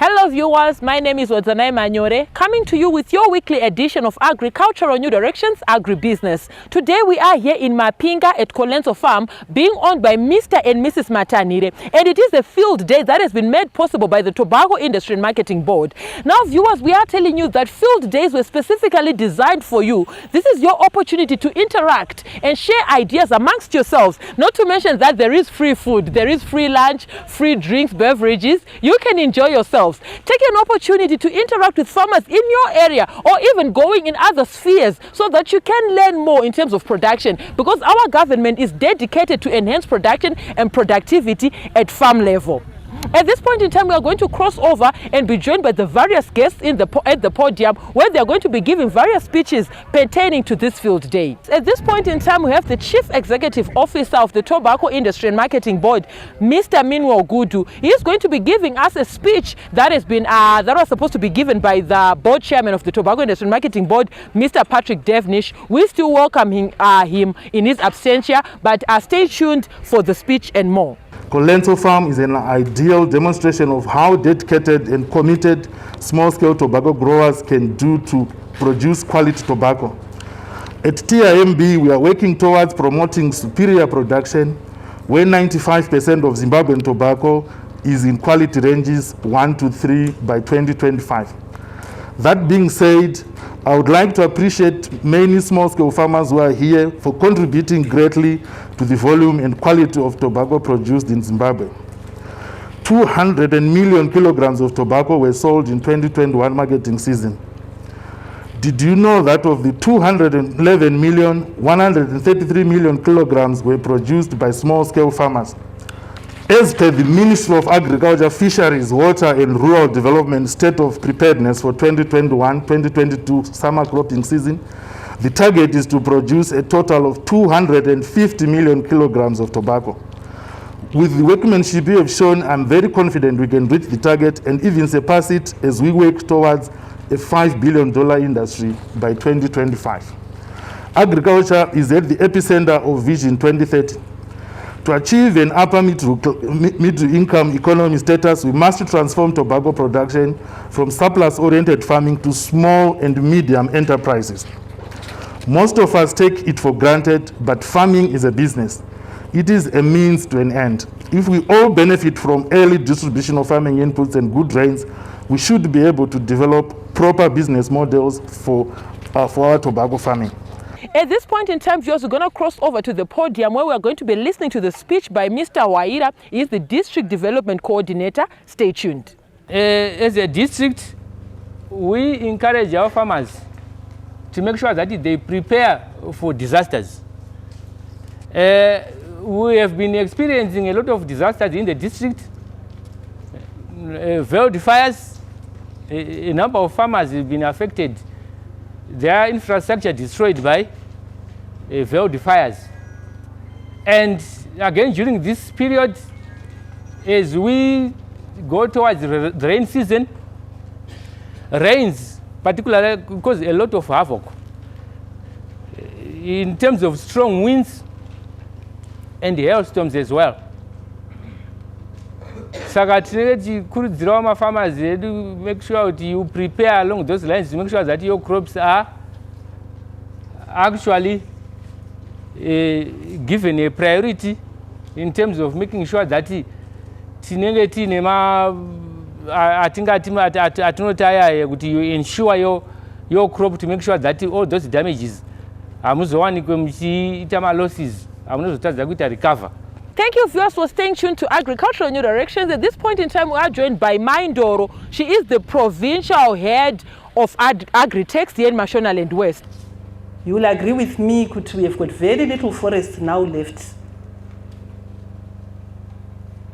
Hello viewers, my name is Wadzanai Manyore, coming to you with your weekly edition of Agricultural New Directions Agribusiness. Today we are here in Mapinga at Colenso Farm, being owned by Mr. and Mrs. Matanire, and it is a field day that has been made possible by the Tobacco Industry and Marketing Board. Now viewers, we are telling you that field days were specifically designed for you. This is your opportunity to interact and share ideas amongst yourselves, not to mention that there is free food, there is free lunch, free drinks, beverages. You can enjoy yourselves. Take an opportunity to interact with farmers in your area or even going in other spheres so that you can learn more in terms of production, because our government is dedicated to enhance production and productivity at farm level. At this point in time, we are going to cross over and be joined by the various guests at the podium, where they are going to be giving various speeches pertaining to this field day. At this point in time, we have the Chief Executive Officer of the Tobacco Industry and Marketing Board, Mr. Minwo Gudu. He is going to be giving us a speech that was supposed to be given by the Board Chairman of the Tobacco Industry and Marketing Board, Mr. Patrick Devnish. We still welcome him in his absentia, but stay tuned for the speech and more. Colenso Farm is an ideal demonstration of how dedicated and committed small-scale tobacco growers can do to produce quality tobacco. At TIMB, we are working towards promoting superior production, where 95% of Zimbabwean tobacco is in quality ranges 1 to 3 by 2025. That being said, I would like to appreciate many small-scale farmers who are here for contributing greatly to the volume and quality of tobacco produced in Zimbabwe. 200 million kilograms of tobacco were sold in 2021 marketing season. Did you know that of the 211 million, 133 million kilograms were produced by small-scale farmers? As per the Ministry of Agriculture, Fisheries, Water and Rural Development State of Preparedness for 2021-2022 summer cropping season, the target is to produce a total of 250 million kilograms of tobacco. With the workmanship you have shown, I'm very confident we can reach the target and even surpass it as we work towards a $5 billion industry by 2025. Agriculture is at the epicenter of Vision 2030. To achieve an upper middle income economy status, we must transform tobacco production from surplus-oriented farming to small and medium enterprises. Most of us take it for granted, but farming is a business. It is a means to an end. If we all benefit from early distribution of farming inputs and good rains, we should be able to develop proper business models for our tobacco farming. At this point in time, viewers, we're going to cross over to the podium where we're going to be listening to the speech by Mr. Waira. He is the District Development Coordinator. Stay tuned. As a district, we encourage our farmers to make sure that they prepare for disasters. We have been experiencing a lot of disasters in the district. Veld fires, a number of farmers have been affected. Their infrastructure destroyed by veld fires. And again, during this period, as we go towards the rain season, rains particularly cause a lot of havoc in terms of strong winds and hailstorms as well. Saka tinenge tichikurudzirawo mafarmers edu, make sure that you prepare along those lines to make sure that your crops are actually given a priority in terms of making sure that tinenge tine atinotaya kuti you ensure your crop to make sure that all those damages hamuzowanikwe muchiita malosses hamunozotadza kuita recover. Thank you, viewers, for staying tuned to Agricultural New Directions. At this point in time, we are joined by Mindoro. She is the provincial head of Agri-Tex here in Mashonaland West. You will agree with me that we have got very little forest now left.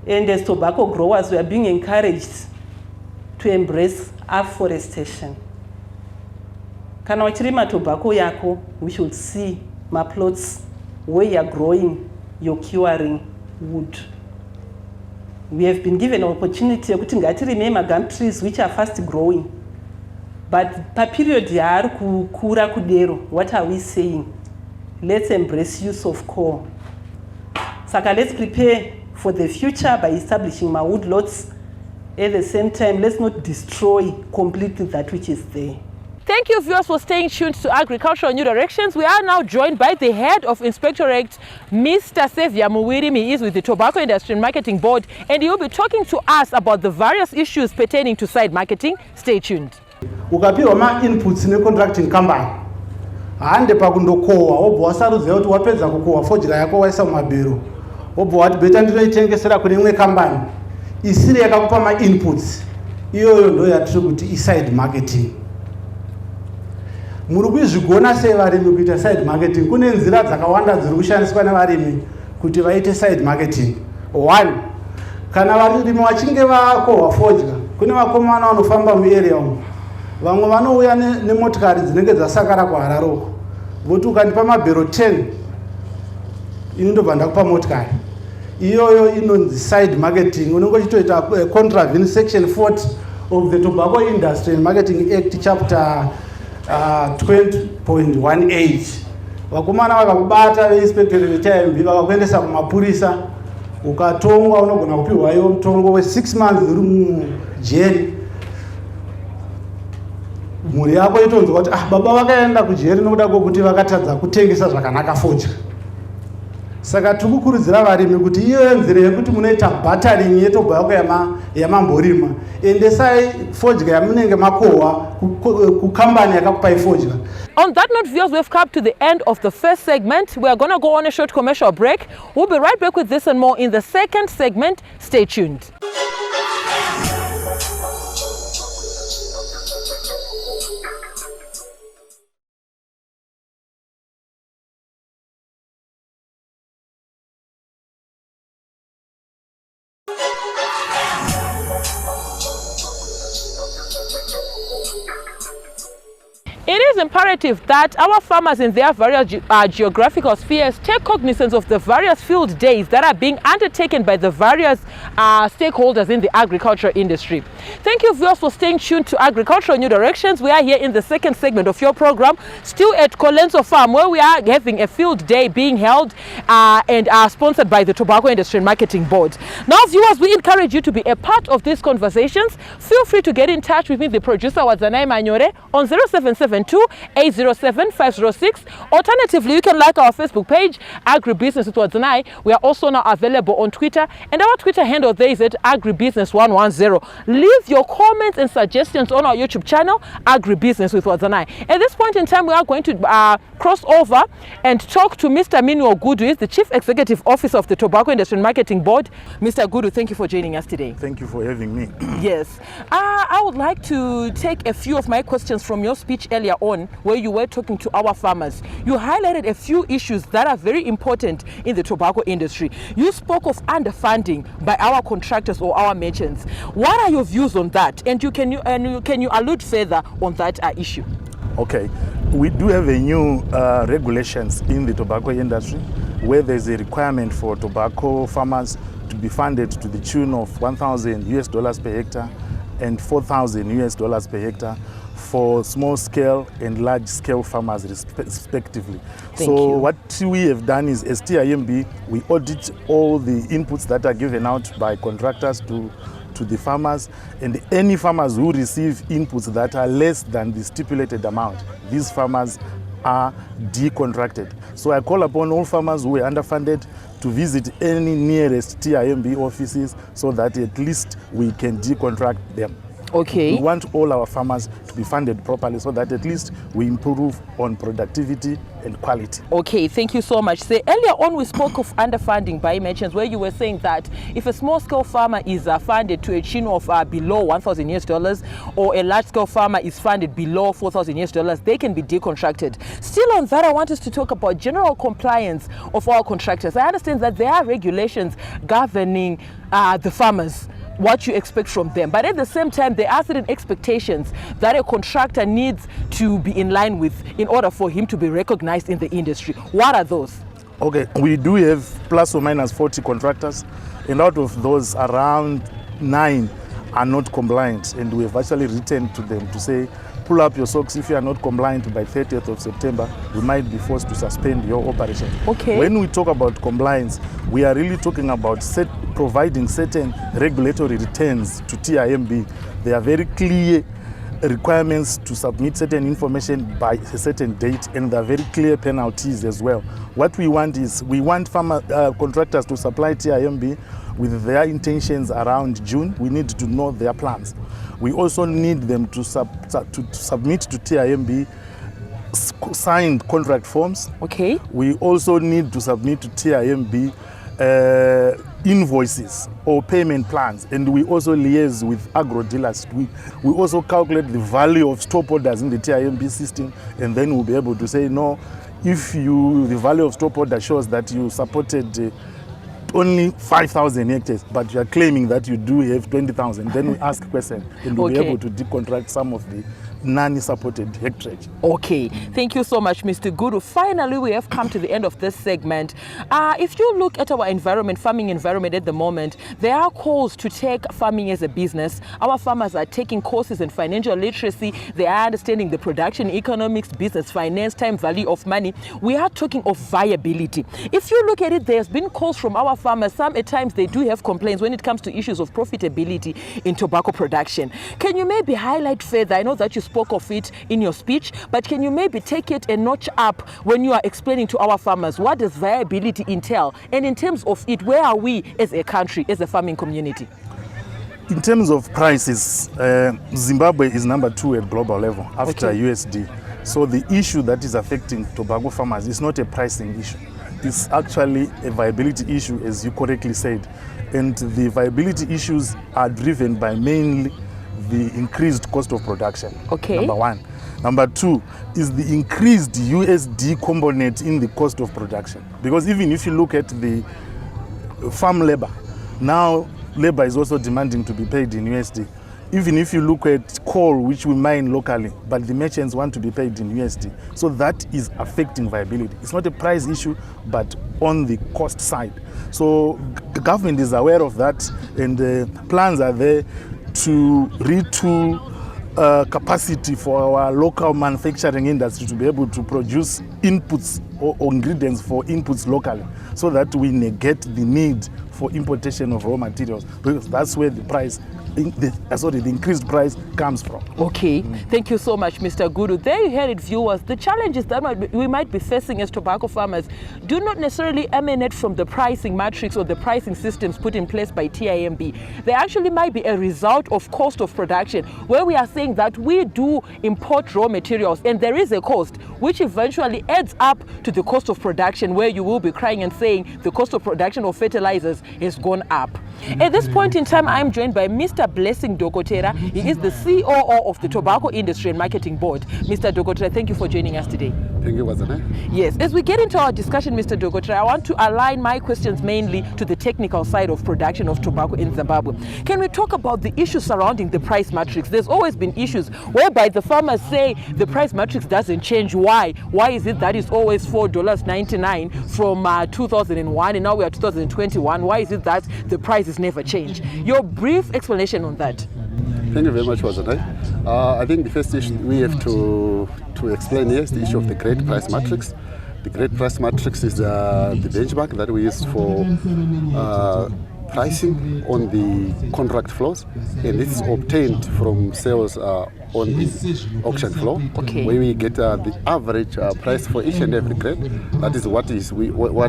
And as tobacco growers, we are being encouraged to embrace afforestation. Kana wachirima tobacco yako, we should see my plots where you are growing, you're curing wood. We have been given an opportunity to remember gum trees which are fast growing. But per period kura kudero, what are we saying? Let's embrace use of core. Saka, let's prepare for the future by establishing my woodlots At the same time, let's not destroy completely that which is there. Thank you, viewers, for staying tuned to Agricultural New Directions. We are now joined by the head of Inspectorate, Mr. Xavier Muwirimi. He is with the Tobacco Industry and Marketing Board, and he will be talking to us about the various issues pertaining to side marketing. Stay tuned. Ukapiwa ma inputs ne contracting company hande pakundokowa obva wasarudzira kuti wapedza kukowa fojira yako waisa mumabhero obva wati beta ndinoitengesera kune imwe kambani isiri yakakupa ma inputs iyoyo ndo yatiri kuti iside marketing. Muri kuzvigona sei varimi kuita side marketing? Kune nzira dzakawanda dziri kushandiswa nevarimi kuti vaite side marketing. One, kana varimi vachinge vakohwa fodya, kune vakomana vanofamba muarea umu, vamwe vanouya nemotikari dzinenge dzasakara kuhararoko, voti ukandipa mabhero 10 ini ndobva ndakupa motikari. Iyoyo inonzi side marketing. Unenge uchitoita contravene section 40 of the Tobacco Industry and Marketing Act chapter 20.18. Vakomana vakakubata veinspector veTimb vakakuendesa kumapurisa, ukatongwa unogona kupiwa iwo mutongo we6 months uri mujeri. Mhuri yako itonzwa kuti baba vakaenda kujeri nokuda kwokuti vakatadza kutengesa zvakanaka fodya. Saka tikukurudzira varimi kuti iyo nzira yekuti munoita bartering yetobacco yamamborima, endesai fodya yamunenge makohwa kukambani yakakupai fodya. On that note, viewers, we've come to the end of the first segment. We are going to go on a short commercial break. We'll be right back with this and more in the second segment. Stay tuned. It is imperative that our farmers in their various geographical spheres take cognizance of the various field days that are being undertaken by the various stakeholders in the agriculture industry. Thank you, viewers, for staying tuned to Agricultural New Directions. We are here in the second segment of your program, still at Colenso Farm, where we are having a field day being held and sponsored by the Tobacco Industry and Marketing Board. Now, viewers, we encourage you to be a part of these conversations. Feel free to get in touch with me, the producer, Wadzanai Manyore, on 0772-807-506. Alternatively, you can like our Facebook page, Agribusiness with Wadzanai. We are also now available on Twitter, and our Twitter handle there is at Agribusiness110. Leave your comments and suggestions on our YouTube channel, Agribusiness with Wadzanai. At this point in time, we are going to cross over and talk to Mr. Minwo Gudu, who is the Chief Executive Officer of the Tobacco Industry and Marketing Board. Mr. Gudu, thank you for joining us today. Thank you for having me. Yes. I would like to take a few of my questions from your speech earlier on, where you were talking to our farmers. You highlighted a few issues that are very important in the tobacco industry. You spoke of underfunding by our contractors or our merchants. What are your views on that? And can you allude further on that issue? Okay, we do have a new regulations in the tobacco industry where there's a requirement for tobacco farmers to be funded to the tune of $1,000 per hectare and $4,000 per hectare for small scale and large scale farmers respectively. So what we have done is, as TIMB, we audit all the inputs that are given out by contractors to the farmers, and any farmers who receive inputs that are less than the stipulated amount, these farmers are decontracted. So I call upon all farmers who are underfunded to visit any nearest TIMB offices so that at least we can decontract them. Okay. We want all our farmers to be funded properly so that at least we improve on productivity and quality. Okay, thank you so much. So earlier on we spoke of underfunding by merchants, where you were saying that if a small scale farmer is funded to a tune of below $1,000 or a large scale farmer is funded below $4,000, they can be decontracted. Still on that, I want us to talk about general compliance of our contractors. I understand that there are regulations governing the farmers, what you expect from them, but at the same time there are certain expectations that a contractor needs to be in line with in order for him to be recognized in the industry. What are those? Okay, we do have plus or minus 40 contractors, and out of those around 9 are not compliant, and we have actually written to them to say, pull up your socks. If you are not compliant by 30th of September, we might be forced to suspend your operation. Okay. When we talk about compliance, we are really talking about providing certain regulatory returns to TIMB. There are very clear requirements to submit certain information by a certain date, and there are very clear penalties as well. What we want is, we want contractors to supply TIMB with their intentions around June. We need to know their plans. We also need them to submit to TIMB signed contract forms. Okay. We also need to submit to TIMB invoices or payment plans, and we also liaise with agro dealers. We also calculate the value of stop orders in the TIMB system, and then we'll be able to say, no, if the value of stop order shows that you supported only 5,000 hectares, but you are claiming that you do have 20,000, then we ask questions, and we'll be able to decontract some of the non-supported hectares. Okay, thank you so much, Mr. Guru. Finally, we have come to the end of this segment. If you look at our environment, farming environment at the moment, there are calls to take farming as a business. Our farmers are taking courses in financial literacy. They are understanding the production, economics, business, finance, time value of money. We are talking of viability. If you look at it, there's been calls from our farmers. Some at times they do have complaints when it comes to issues of profitability in tobacco production. Can you maybe highlight further? I know that you spoke of it in your speech, but can you maybe take it a notch up when you are explaining to our farmers what does viability entail, and in terms of it, where are we as a country, as a farming community? In terms of prices, Zimbabwe is number 2 at global level after USD. So the issue that is affecting tobacco farmers is not a pricing issue. It's actually a viability issue, as you correctly said. And the viability issues are driven by mainly the increased cost of production. Okay. Number 1. Number 2 is the increased USD component in the cost of production. Because even if you look at the farm labor, now labor is also demanding to be paid in USD. Even if you look at coal, which we mine locally, but the merchants want to be paid in USD. So that is affecting viability. It's not a price issue, but on the cost side. So the government is aware of that, and plans are there to retool capacity for our local manufacturing industry to be able to produce inputs or ingredients for inputs locally, so that we negate the need for importation of raw materials, because that's where the price, the increased price comes from. Okay, thank you so much, Mr. Guru. There you heard it, viewers. The challenges that we might be facing as tobacco farmers do not necessarily emanate from the pricing matrix or the pricing systems put in place by TIMB. They actually might be a result of cost of production, where we are saying that we do import raw materials and there is a cost which eventually adds up to the cost of production, where you will be crying and saying the cost of production of fertilizers has gone up. At this point in time, I'm joined by Mr. Blessing Dokotera. He is the COO of the Tobacco Industry and Marketing Board. Mr. Dokotera, thank you for joining us today. Thank you, Wazana. Yes, as we get into our discussion, Mr. Dokotera, I want to align my questions mainly to the technical side of production of tobacco in Zimbabwe. Can we talk about the issues surrounding the price matrix? There's always been issues whereby the farmers say the price matrix doesn't change. Why? Why is it that it's always $4.99 from 2001 and now we are 2021? Why is it that the price is never changed? Your brief explanation on that. Thank you very much, Wazana. I think the first issue we have to explain here is the issue of the grade price matrix. The grade price matrix is the benchmark that we use for pricing on the contract floors, and this is obtained from sales on the auction floor, where we get the average price for each and every grade. That is what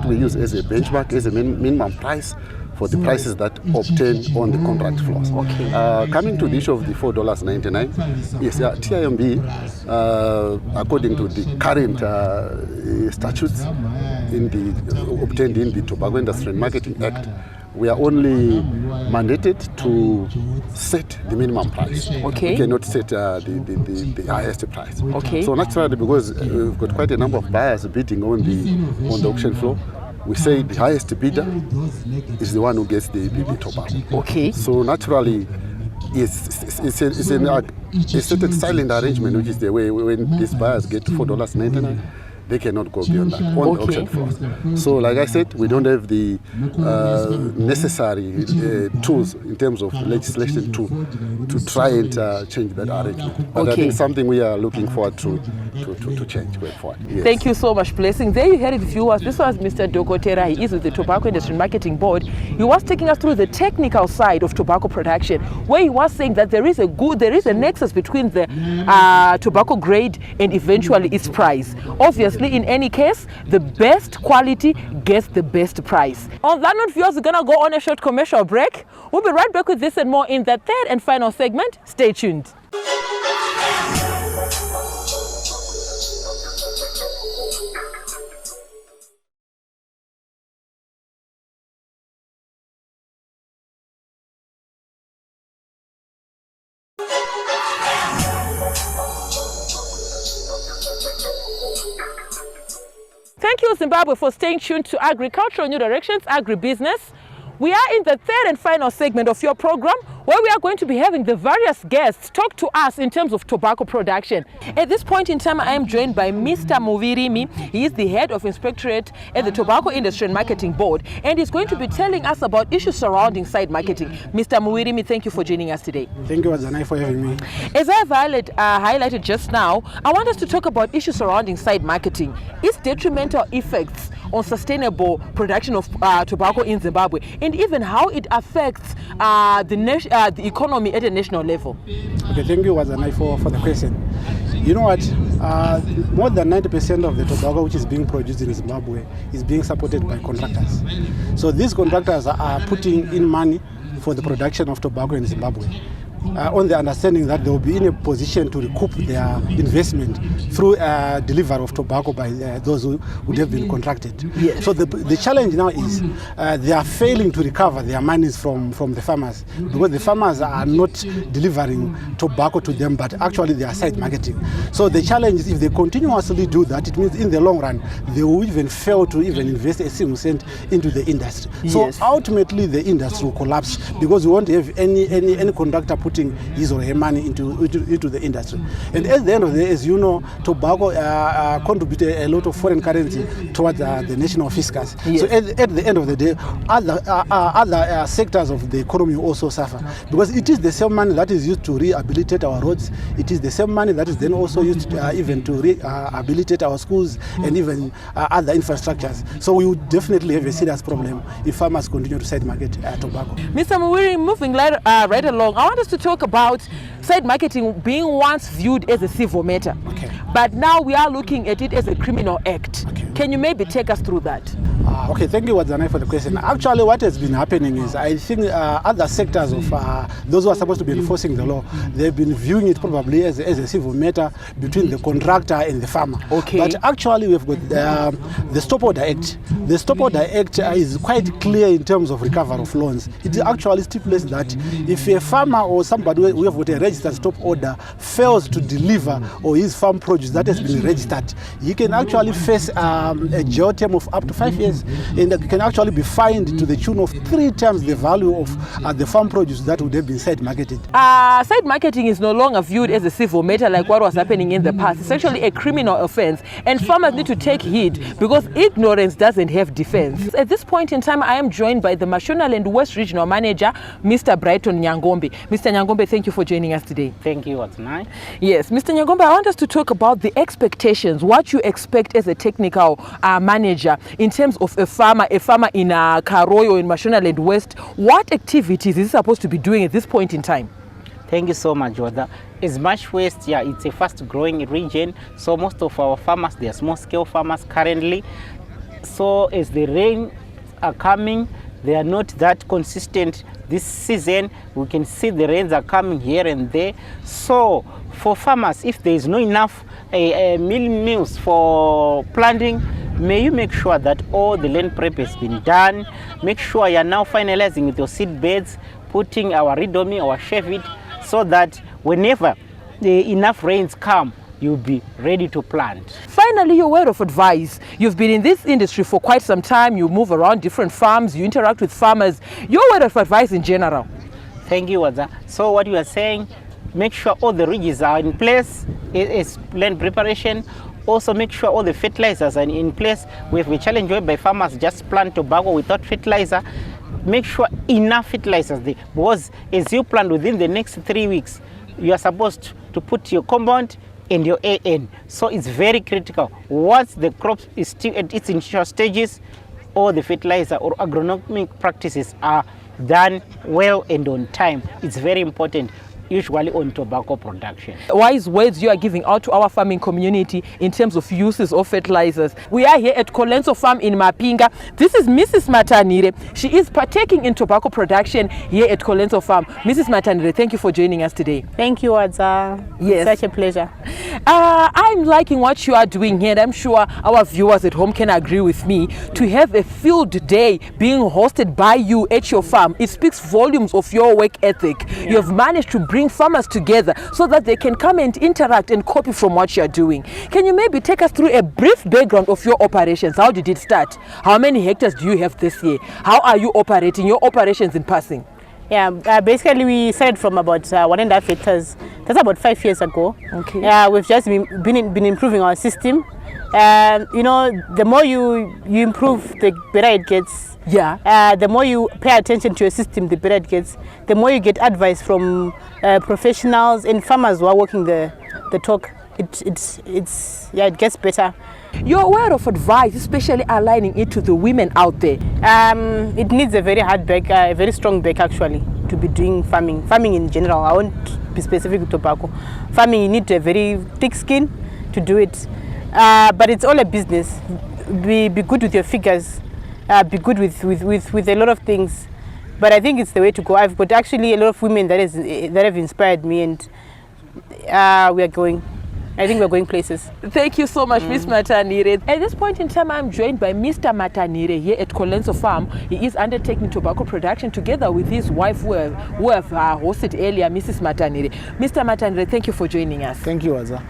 we use as a benchmark, as a minimum price for the prices that obtained on the contract floors. Coming to the issue of the $4.99, yes, TIMB, according to the current statutes obtained in the Tobacco Industry and Marketing Act, we are only mandated to set the minimum price. We cannot set the highest price. So naturally, because we've got quite a number of buyers bidding on the auction floor, we say the highest bidder is the one who gets the tobacco. So naturally, it's a certain silent arrangement, which is the way when these buyers get $4.99, they cannot go beyond that on the auction floors. So like I said, we don't have the necessary tools in terms of legislation to try and change that arrangement. But I think something we are looking forward to change going forward. Yes. Thank you so much, Blessing. There you heard it, viewers. This was Mr. Dokotera. He is with the Tobacco Industry Marketing Board. He was taking us through the technical side of tobacco production, where he was saying that there is a nexus between the tobacco grade and eventually its price. Obviously, in any case, the best quality gets the best price. On that note, viewers, we're gonna go on a short commercial break. We'll be right back with this and more in the third and final segment. Stay tuned. Thank you, Zimbabwe, for staying tuned to Agricultural New Directions, Agribusiness. We are in the third and final segment of your program, where we are going to be having the various guests talk to us in terms of tobacco production. At this point in time, I am joined by Mr. Muvirimi. He is the head of inspectorate at the Tobacco Industry and Marketing Board, and he's going to be telling us about issues surrounding side marketing. Mr. Muvirimi, thank you for joining us today. Thank you, Wadzanai, for having me. As I highlighted just now, I want us to talk about issues surrounding side marketing, its detrimental effects on sustainable production of tobacco in Zimbabwe, and even how it affects the economy at a national level. Okay, thank you, Wadzanai, for the question. You know what? More than 90% of the tobacco which is being produced in Zimbabwe is being supported by contractors. So these contractors are putting in money for the production of tobacco in Zimbabwe, on the understanding that they will be in a position to recoup their investment through delivery of tobacco by those who would have been contracted. Yes. So the challenge now is they are failing to recover their monies from the farmers, because the farmers are not delivering tobacco to them, but actually they are side marketing. So the challenge is, if they continuously do that, it means in the long run they will even fail to even invest a single cent into the industry. Yes. So ultimately the industry will collapse, because we won't have any contractor putting his or her money into the industry. And at the end of the day, as you know, tobacco contributes a lot of foreign currency towards the national fiscus. Yes. So at the end of the day, other sectors of the economy also suffer, because it is the same money that is used to rehabilitate our roads. It is the same money that is then also used even to rehabilitate our schools and even other infrastructures. So we would definitely have a serious problem if farmers continue to side market tobacco. Mr. Muwiri, moving right along, I want us to talk about side marketing being once viewed as a civil matter. Okay. But now we are looking at it as a criminal act. Okay. Can you maybe take us through that? Okay, thank you, Wadzanai, for the question. Actually, what has been happening is, I think other sectors of those who are supposed to be enforcing the law, they've been viewing it probably as a civil matter between the contractor and the farmer. Okay. But actually, we've got the Stop Order Act. The Stop Order Act is quite clear in terms of recovery of loans. It actually stipulates that if a farmer or somebody who have got a registered stop order fails to deliver or his farm produce that has been registered, he can actually face a jail term of up to 5 years, and can actually be fined to the tune of 3 times the value of the farm produce that would have been side marketed. Side marketing is no longer viewed as a civil matter like what was happening in the past. It's actually a criminal offense, and farmers need to take heed, because ignorance doesn't have defense. At this point in time, I am joined by the Mashonaland West Regional Manager, Mr. Brighton Nyangombe. Mr. Nyangombe, thank you for joining us today. Thank you, Wadzanai. Yes, Mr. Nyangombe, I want us to talk about the expectations, what you expect as a technical manager in terms of a farmer in Karoyo in Mashonaland West. What activities is he supposed to be doing at this point in time? Thank you so much, Wada. As much West, yeah, it's a fast-growing region, so most of our farmers, they are small-scale farmers currently. So as the rain are coming, they are not that consistent this season. We can see the rains are coming here and there. So for farmers, if there is not enough mills for planting, may you make sure that all the land prep has been done. Make sure you are now finalizing with your seed beds, putting our ridomi, our shevid, so that whenever enough rains come, you'll be ready to plant. Finally, your word of advice. You've been in this industry for quite some time. You move around different farms, you interact with farmers. Your word of advice in general. Thank you, Wadza. So what you are saying, make sure all the ridges are in place, is land preparation. Also make sure all the fertilizers are in place. We have a challenge whereby farmers just plant tobacco without fertilizer. Make sure enough fertilizers there, because as you plant within the next 3 weeks, you are supposed to put your compound and your AN. So it's very critical. Once the crop is still at its initial stages, all the fertilizer or agronomic practices are done well and on time. It's very important, usually on tobacco production. Wise words you are giving out to our farming community in terms of uses of fertilizers. We are here at Colenso Farm in Mapinga. This is Mrs. Matanire. She is partaking in tobacco production here at Colenso Farm. Mrs. Matanire, thank you for joining us today. Thank you, Wadza. Yes. Such a pleasure. I'm liking what you are doing here, and I'm sure our viewers at home can agree with me. To have a field day being hosted by you at your farm, it speaks volumes of your work ethic. You have managed to bring farmers together so that they can come and interact and copy from what you are doing. Can you maybe take us through a brief background of your operations? How did it start? How many hectares do you have this year? How are you operating your operations in passing? Yeah, basically we started from about 1.5 hectares. That's about 5 years ago. Okay. We've just been improving our system. You know, the more you improve, the better it gets. Yeah. The more you pay attention to your system, the better it gets. The more you get advice from professionals and farmers who are walking the talk. It gets better. Your word of advice, especially aligning it to the women out there. It needs a very hard back, a very strong back actually, to be doing farming. Farming in general, I won't be specific with tobacco. Farming, you need a very thick skin to do it. But it's all a business. Be good with your figures. Be good with a lot of things. But I think it's the way to go. I've got actually a lot of women that have inspired me, and we are going. I think we're going places. Thank you so much, Ms. Matanire. At this point in time, I'm joined by Mr. Matanire here at Colenso Farm. He is undertaking tobacco production together with his wife, who have hosted earlier, Mrs. Matanire. Mr. Matanire, thank you for joining us. Thank you, Waza.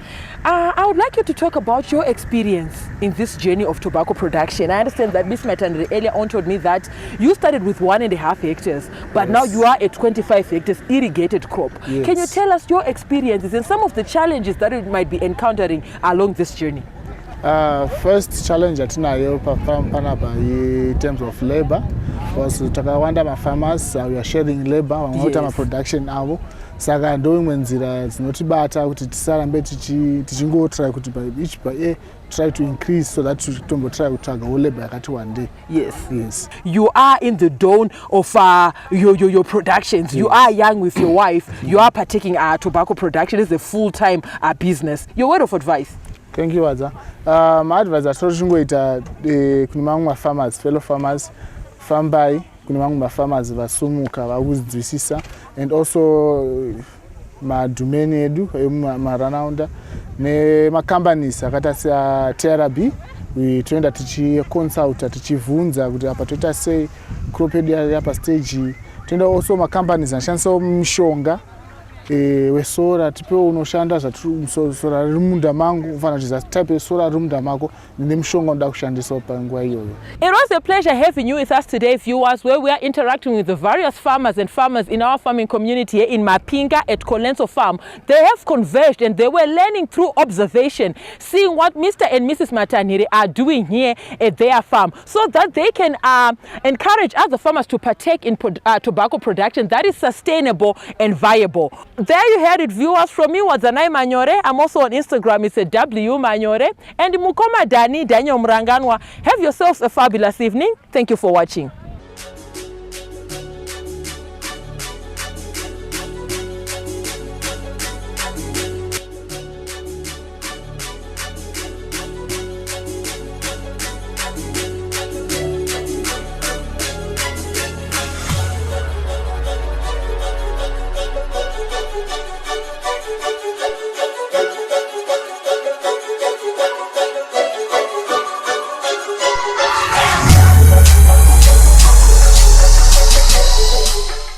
I would like you to talk about your experience in this journey of tobacco production. I understand that Ms. Matanire earlier on told me that you started with 1.5 hectares, but now you are at 25 hectares irrigated crop. Yes. Can you tell us your experiences and some of the challenges that it might be encountering along this journey? First challenge atinayo panapa in terms of labor, because takawanda ma farmers we are sharing labor vamwe ma production avo, saka ndoimwe nzira dzinotibata kuti tisarambe tichingotra kuti each by try to increase, so that tombo try kutsvaga labor yakati one day. Yes. You are in the dawn of your productions. Yes. You are young with your wife. You are partaking tobacco production is a full-time business. Your word of advice? Thank you, Waza. My advice is to kunimangwa farmers, fellow farmers, farm by kunimangwa farmers vasumuka vakudzidzisisa, and also madhumeni edu maranawunda nema companies akata sia TRB toenda tichiconsulta tichivhunza kuti apa toita sei crop yedu yapa stage. Toenda also ma companies anoshandisa mishonga wesora tipewo unoshanda sora riri munda mangu, ufana kuti type yesora riri munda mako nemishonga unoda kushandiswa panguva iyoyo. It was a pleasure having you with us today, viewers, where we are interacting with the various farmers and farmers in our farming community here in Mapinga at Colenso Farm. They have converged and they were learning through observation, seeing what Mr. and Mrs. Matanire are doing here at their farm, so that they can encourage other farmers to partake in tobacco production that is sustainable and viable. There you heard it, viewers. From me, Wadzanai Manyore. I'm also on Instagram. It's a W Manyore. And Mukoma Dani Daniel Mranganwa. Have yourselves a fabulous evening. Thank you for watching.